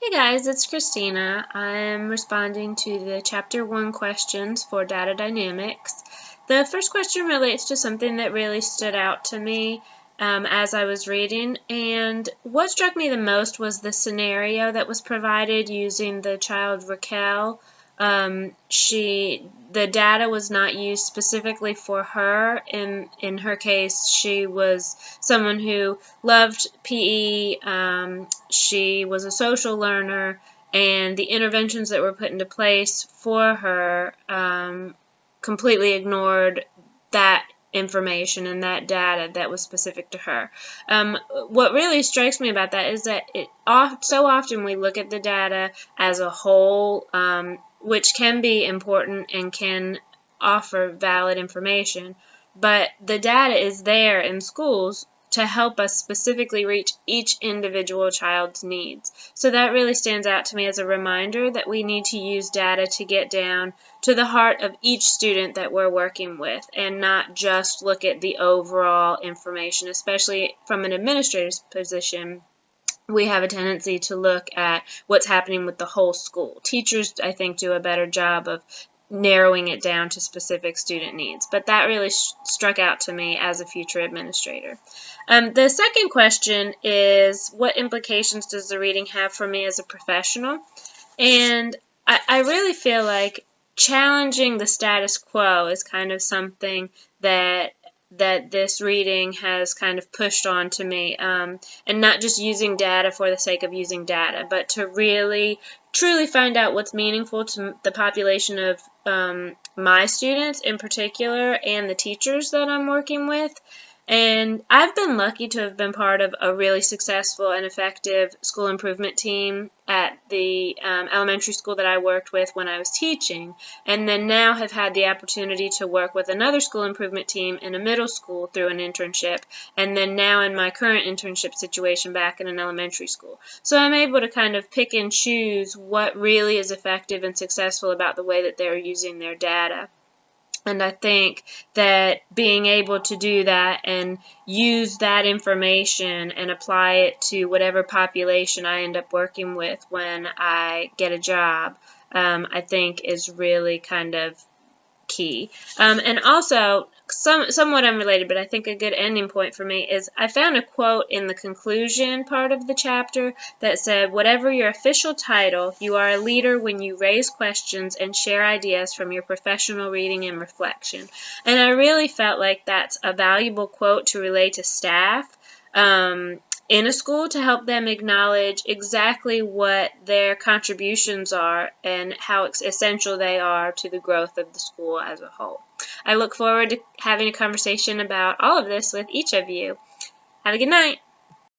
Hey guys, it's Christina. I'm responding to the Chapter 1 questions for Data Dynamics. The first question relates to something that really stood out to me as I was reading, and what struck me the most was the scenario that was provided using the child Raquel. The data was not used specifically for her. In her case, she was someone who loved PE. She was a social learner, and the interventions that were put into place for her completely ignored that information and that data that was specific to her. What really strikes me about that is that so often we look at the data as a whole, which can be important and can offer valid information, but the data is there in schools to help us specifically reach each individual child's needs. So that really stands out to me as a reminder that we need to use data to get down to the heart of each student that we're working with and not just look at the overall information, especially from an administrator's position. We have a tendency to look at what's happening with the whole school. Teachers, I think, do a better job of narrowing it down to specific student needs. But that really struck out to me as a future administrator. The second question is, what implications does the reading have for me as a professional? And I really feel like challenging the status quo is kind of something that this reading has kind of pushed on to me, and not just using data for the sake of using data, but to really truly find out what's meaningful to the population of my students in particular and the teachers that I'm working with. And I've been lucky to have been part of a really successful and effective school improvement team at the elementary school that I worked with when I was teaching, and then now have had the opportunity to work with another school improvement team in a middle school through an internship, and then now in my current internship situation back in an elementary school. So I'm able to kind of pick and choose what really is effective and successful about the way that they're using their data. And I think that being able to do that and use that information and apply it to whatever population I end up working with when I get a job, I think is really kind of key. And also, somewhat unrelated, but I think a good ending point for me is I found a quote in the conclusion part of the chapter that said, "Whatever your official title, you are a leader when you raise questions and share ideas from your professional reading and reflection." And I really felt like that's a valuable quote to relay to staff in a school, to help them acknowledge exactly what their contributions are and how essential they are to the growth of the school as a whole. I look forward to having a conversation about all of this with each of you. Have a good night.